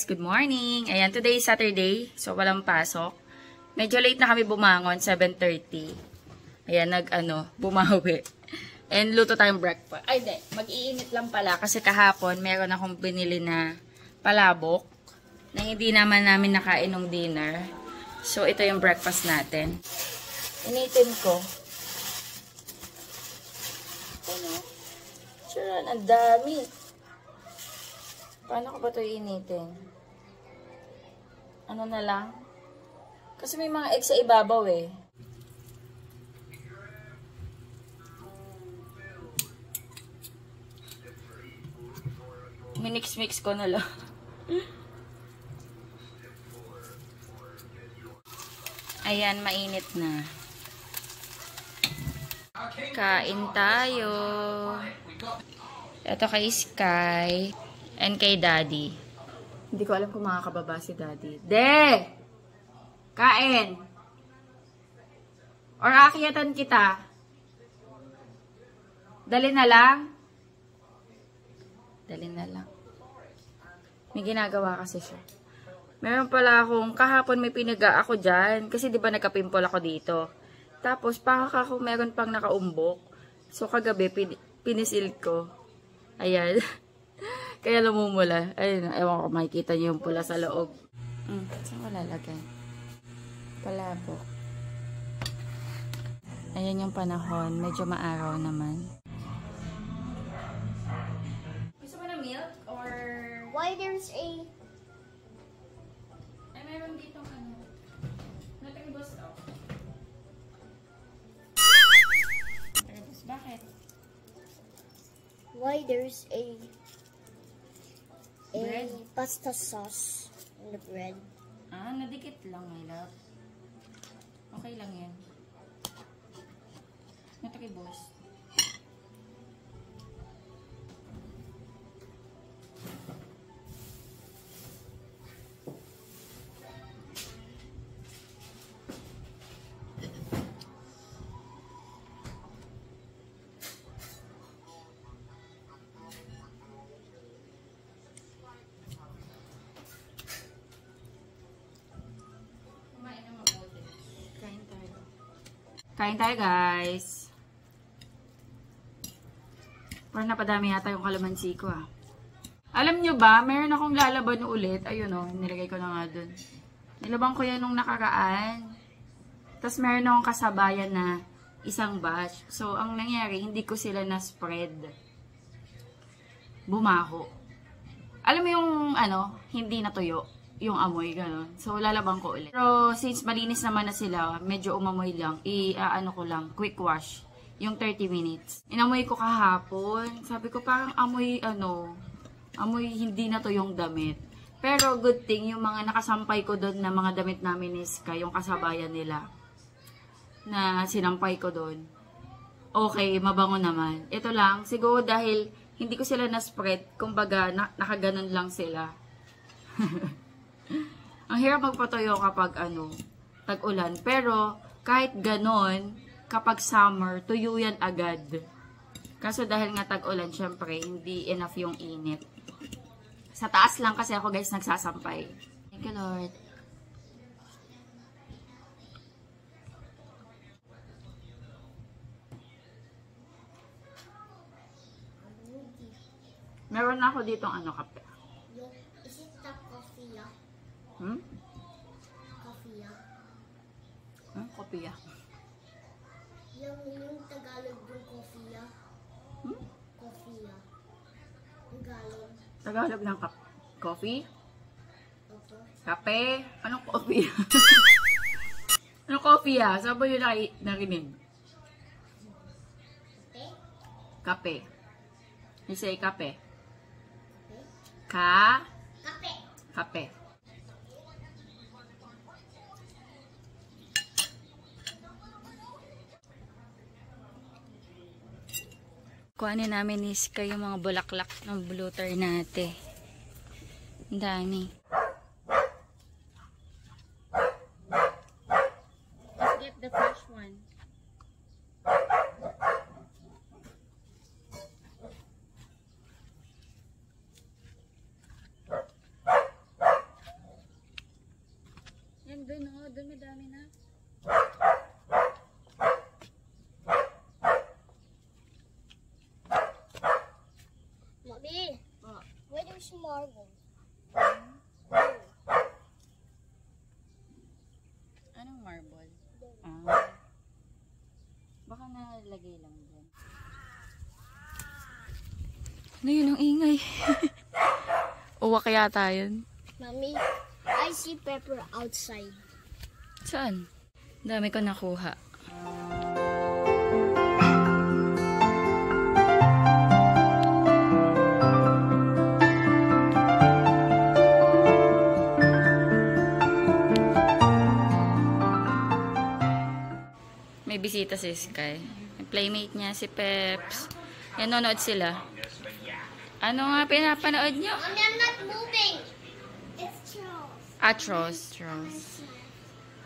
guys! Good morning! Ayan, today is Saturday, so walang pasok. Medyo late na kami bumangon, 7:30. Ayan, bumawi. And luto tayong breakfast. Ay, hindi. Mag-iinit lang pala kasi kahapon meron akong binili na palabok na hindi naman namin nakain ng dinner. So, ito yung breakfast natin. Initin ko. Ano? Charan, ang dami. Paano ko ba ito initin? Ano na lang? Kasi may mga egg sa ibabaw eh. Minix-mix ko na lang. Ayan, mainit na. Kain tayo. Ito kay Sky. And kay Daddy. Hindi ko alam kung makakababa si Daddy. De! Kain! Or akyatan kita? Dali na lang? Dali na lang. May ginagawa kasi siya. Meron pala akong, kahapon may pinaga ako dyan. Kasi di ba nagka-pimple ako dito. Tapos, ako meron pang nakaumbok. So, kagabi, pinisil ko. Ayan. Kaya lumumula. Ayun, ewan ko, makikita niyo yung pula sa loob. Saan ko lalagay? Palabok. Ayan yung panahon. Medyo maaraw naman. Gusto mo na milk? Or... Why there's a... Ay, meron ditong ano. Natribos to. Natribos, bakit? Why there's a bread? Pasta sauce in the bread. Ah, nadikit lang, my love. Okay lang yan. Natribos. Kain tayo, guys. Parang napadami yata yung kalamansi ko, ah. Alam nyo ba, meron akong lalaban ulit. Ayun, oh, nilagay ko na nga dun. Nilabang ko yan nung nakaraan. Tapos meron akong kasabayan na isang batch. So, ang nangyari, hindi ko sila na-spread. Bumaho. Alam mo yung, hindi natuyo. Yung amoy, gano'n. So, lalabang ko ulit. Pero, since malinis naman na sila, medyo umamoy lang, ko lang, quick wash. Yung 30 minutes. Inamoy ko kahapon. Sabi ko, parang amoy hindi na to yung damit. Pero, good thing, yung mga nakasampay ko doon na mga damit namin is yung kasabayan nila. Na sinampay ko doon. Okay, mabango naman. Ito lang, siguro dahil hindi ko sila na-spread, kumbaga, nakaganon lang sila. Ang hirap magpatuyo kapag tag-ulan. Pero kahit ganon, kapag summer, tuyo yan agad. Kaso dahil nga tag-ulan, syempre, hindi enough yung init. Sa taas lang kasi ako, guys, nagsasampay. Thank you, Lord. Meron na ako ditong kape. Is it the coffee? Coffee. Kopiya. Yung Tagalog yung coffee. Coffee. Tagalog. Tagalog ng coffee? Opo. Kape? Anong coffee? Anong coffee ah? Saan ba yun narinig? Kape. You say kape. Kape. Kape. Kuhanin namin is yung mga bulaklak ng bluter natin. Ang dami. Let's get the fresh one. Doon, oh. Doon madami na. Mommy, where there's marble? Anong marble? Ah. Baka nalagay lang dyan. Ano yun ang ingay? Uwak yata yun. Mommy, I see pepper outside. Saan? Dami ko nakuha. May bisita si Sky. Yung playmate niya, si Peps. Yan, nanonood sila. Ano nga pinapanood nyo? Mommy, I'm not moving. It's Charles. Atros.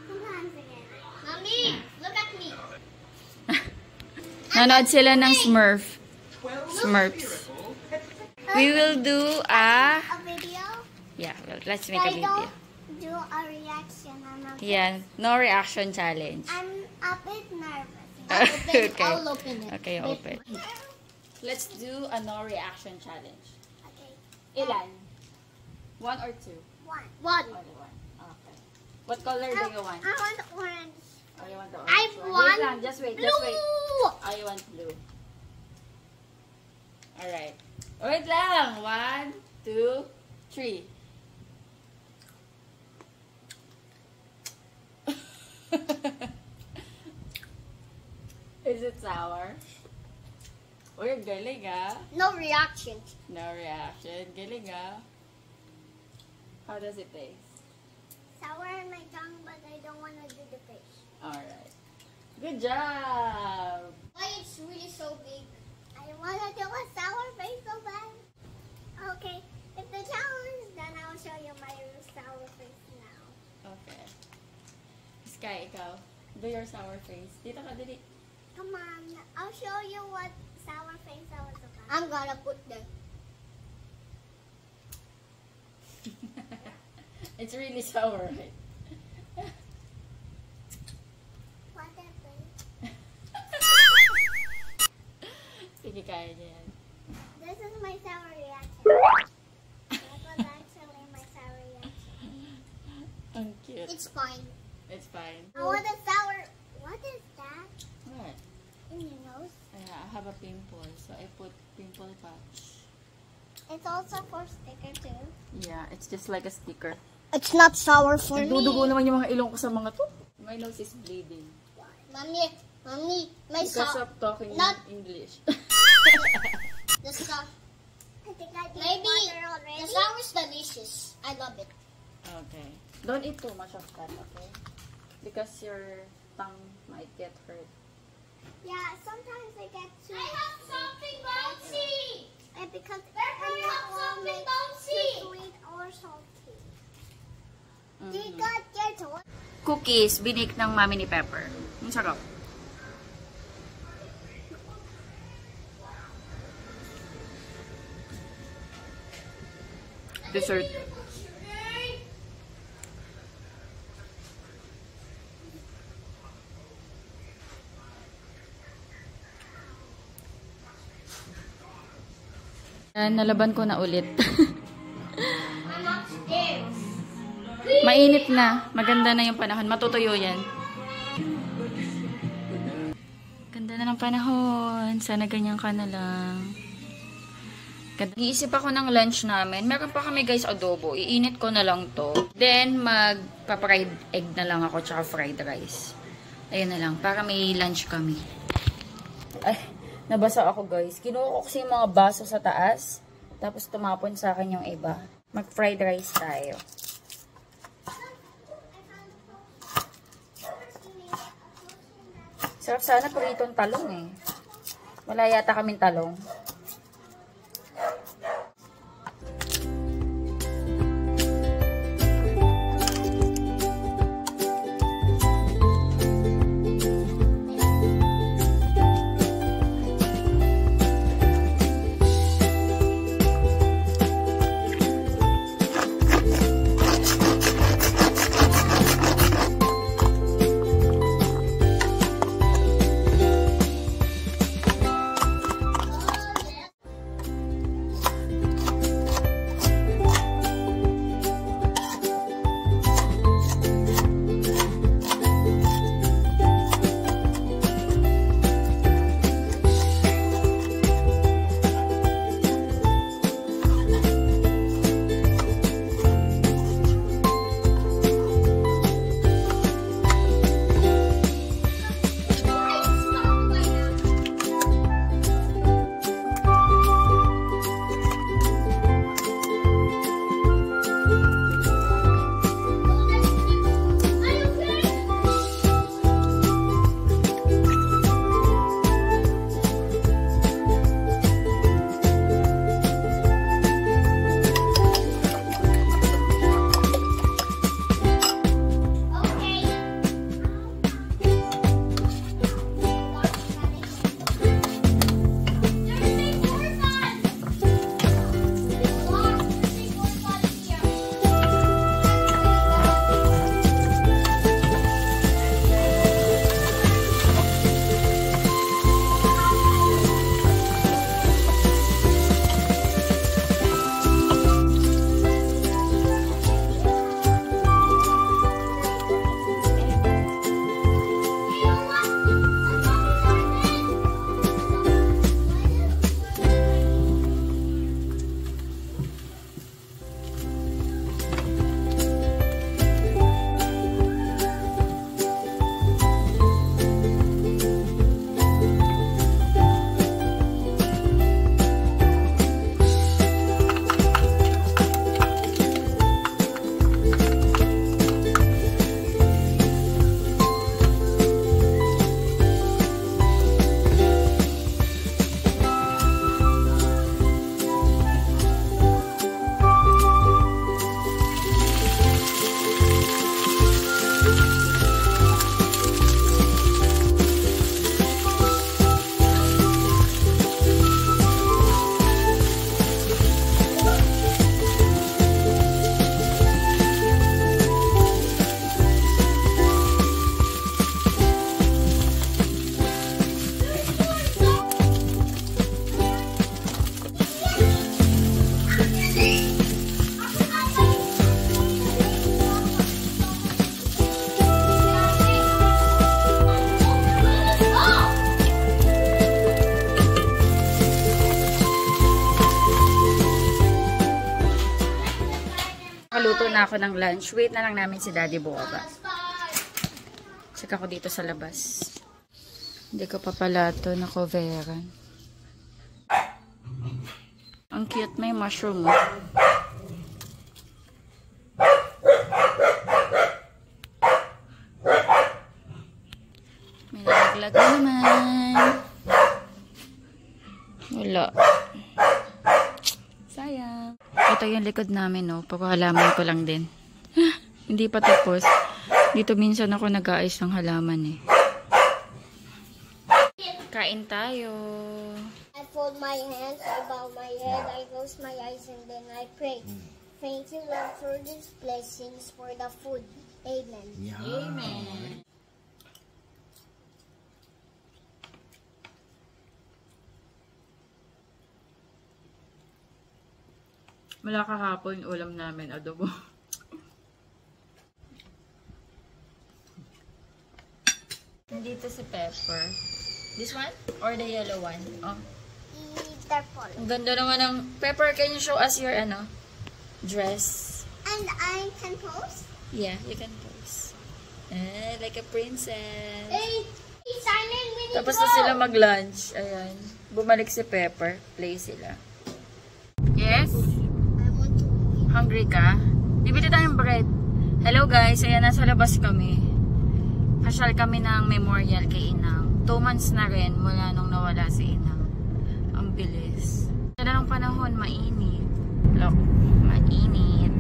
Come on, again. Mommy, look at me. Nanonood sila ng Smurfs. We will do A video? yeah, well, let's make a video. Do a reaction. Yeah, no reaction challenge. I'm a bit nervous. Okay. I'll open it. Okay, open. Let's do a no reaction challenge. Okay. Ilan? 1 or 2? One. Only 1. Okay. What color do you want? I want orange. Oh, you want the I orange one? want Wait lang, just wait. Blue. Oh, you want blue. Alright. Wait lang. 1, 2, 3. Is it sour? Uy, galing ah. No reaction. No reaction. Galing ah. How does it taste? Sour in my tongue, but I don't want to do the face. Alright. Good job! Why it's really so big? I want to do a sour face so bad. Okay, if the challenge is done, I'll show you my sour face now. Okay. Sky, ikaw. Do your sour face. Dito ka, dali. Come on, I'll show you what sour face I was about. I'm gonna put there. It's really sour, right? Whatever. Sige, kaya niya yan. This is my sour reaction. That was actually my sour reaction. Ang cute. It's fine. It's fine. I want a sour. What is that What? in your nose? I have a pimple, so I put pimple patch. It's also for sticker too. Yeah, it's just like a sticker. It's not sour for Nagdudugo naman yung mga ilong ko sa mga to. My nose is bleeding. Mommy, my Because sour. of talking Not- English. The sour. Maybe the sour is delicious. I love it. Okay. Don't eat too much of that, okay? Because your tongue might get hurt. Yeah, sometimes I get too. I have something bouncy. And because I have something bouncy. Sweet or salty. You got your toy. Cookies, binik ng mami ni Pepper. Ang sarap. Dessert. Nalaban ko na ulit. Mainit na. Maganda na yung panahon. Matutuyo yan. Ganda na ng panahon. Sana ganyan ka na lang. Iisip ako ng lunch namin. Meron pa kami guys adobo. Iinit ko na lang to. Then magpa-fried egg na lang ako tsaka fried rice. Ayun na lang. Para may lunch kami. Ay, nabasa ako guys. Kinuha ko kasi yung mga baso sa taas. Tapos tumapon sa akin yung iba. Mag-fried rice tayo. Sarap sana pritong talong eh. Wala yata kaming talong. na ako ng lunch. Wait na lang namin si Daddy bumaba. Check ako dito sa labas. Hindi ko pa pala ito na-coveran. Ang cute, may mushroom. May nalaglag naman. Wala. Sayang. Ito yung likod namin, no. Pagkahalaman ko lang din. Hindi pa tapos. Dito minsan ako nag-aayos ng halaman, eh. Kain tayo. I fold my hands, I bow my head, I close my eyes, and then I pray. Thank you, Lord, for these blessings, for the food. Amen. Yeah. Amen. Wala kahapon, ulam namin, adobo. Dito si Pepper. This one? Or the yellow one? Oh. Purple. Ang ganda naman ng... Pepper, can you show us your, dress? And I can pose? Yeah, you can pose. Like a princess. Hey, Simon, we need Tapos to na sila mag-lunch. Ayan. Bumalik si Pepper. Play sila. Yes? I want to eat. Hungry ka? Bibili tayong bread. Hello guys, ayan, nasa labas kami. Pasyal kami ng memorial kay Inang. 2 months na rin mula nung nawala si Inang. Ang bilis. Kada ng panahon, mainit. Look, mainit.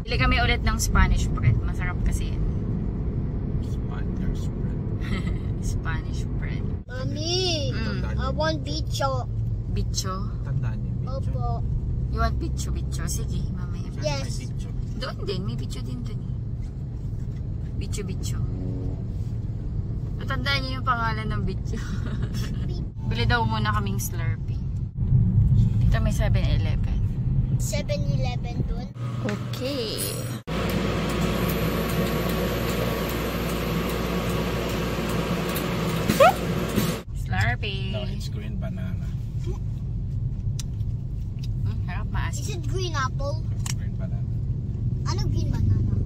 Bili kami ulit ng Spanish bread. Masarap kasi yun. Spanish bread. Spanish bread. Mommy, I want bicho. Bicho. Tandaan niyo, bicho. Opo. You want bicho? Sige, mamaya. Yes. May bicho. Doon din, may bicho din dun eh. Bicho. Natandaan niyo yung pangalan ng bicho. Bili daw muna kaming Slurpee. Dito may 7-Eleven. 7-Eleven dun. Okay. Slurpee. No, it's green banana. Harap maasin. Is it green apple? Green banana. Ano green banana?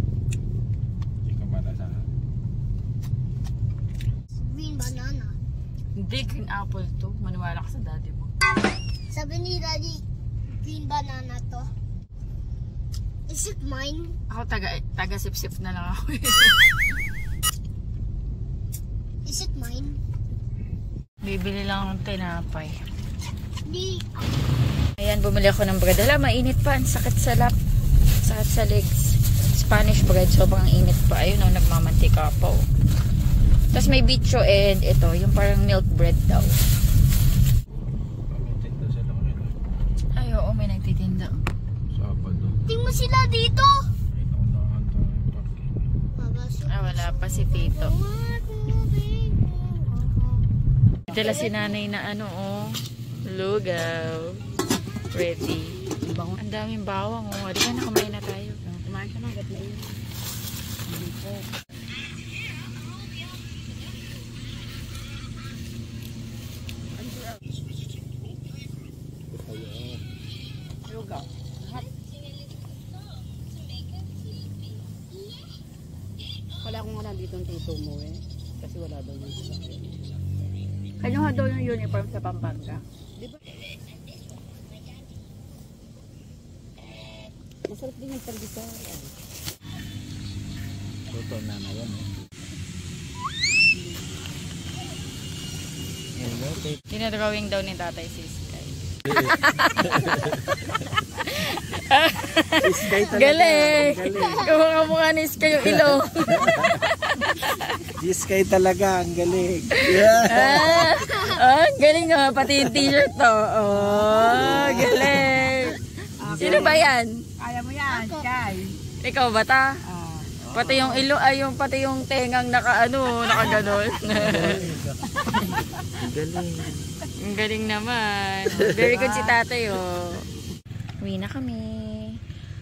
Hindi ko malasahan. Green banana. Hindi, green apple to. Maniwala ka sa daddy mo. Sabi ni Daddy, green banana to. Is it mine? Ako taga sip-sip na lang ako. Is it mine? Bibili lang akong tinapay. Di. Ayan, bumili ako ng bread. Hala, mainit pa. Ang sakit sa lap. Sakit sa legs. Spanish bread. Sobrang init pa. Ayun, oh, nagmamantika pa. Oh. Tapos may bicho and ito, yung parang milk bread daw. May tinda sila ngayon. Ay, oo, may nagtitinda. Sabado. Tingnan mo sila dito. Ay, naunahan tayo yung parking. Ah, wala pa si Tito. Dala si nanay na lugaw. Ready. Ang daming bawang, oh. Halika na, kumain na tayo. Kumain ka na, agad na yun. Hindi po. Lugaw. Wala akong nga dito ang tito mo eh. Kasi wala daw yung sasakyan. Kanyuha daw yung uniform sa Pampanga. Di ba? Masarap din yung pandesal. Totoo na na yan. Hello, Tito. Dinadrawing daw ni tatay si Sky. Sky talaga. Galing! Kumukha ni Sky yung ilong. Sky talaga, ang galing. Yeah. Galing nga. Pati yung t-shirt to. Oh, galing. Sino ba yan? Kaya mo yan, Sky. Ikaw ba ta? Pati yung ilong, pati yung tengang nakaganon. Ang galing. Ang galing naman. Very good si tatay, oh. Uwi na kami.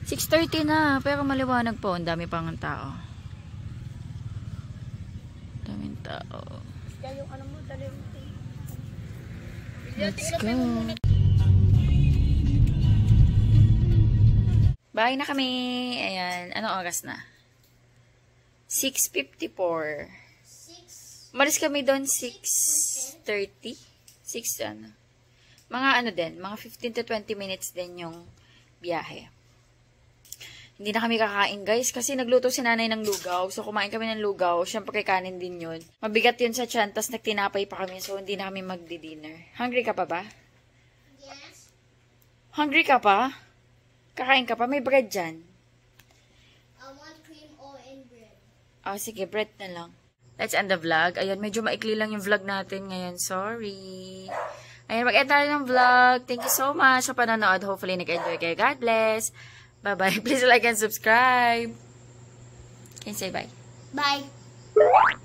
6:30 na, pero maliwanag po. Ang dami pang tao. Daming tao. Let's go. Bye na kami. Ayan. Anong oras na? 6:54. Umalis kami doon 6:30. 6 ano. Mga ano din. Mga 15 to 20 minutes din yung biyahe. Hindi na kami kakain, guys. Kasi nagluto si nanay ng lugaw. So, kumain kami ng lugaw. Siyempre, kanin din yun. Mabigat yun sa tiyan. Tapos, nagtinapay pa kami. So, hindi na kami magdi-dinner. Hungry ka pa ba? Yes. Hungry ka pa? Kakain ka pa? May bread dyan. I want cream or in bread. Oh, sige. Bread na lang. Let's end the vlog. Ayan, medyo maikli lang yung vlog natin ngayon. Sorry. Ayan, mag-end tayo ng vlog. Thank you so much sa panonood. Hopefully, nag-enjoy kayo. God bless. Bye-bye. Please like and subscribe. Can you say bye? Bye.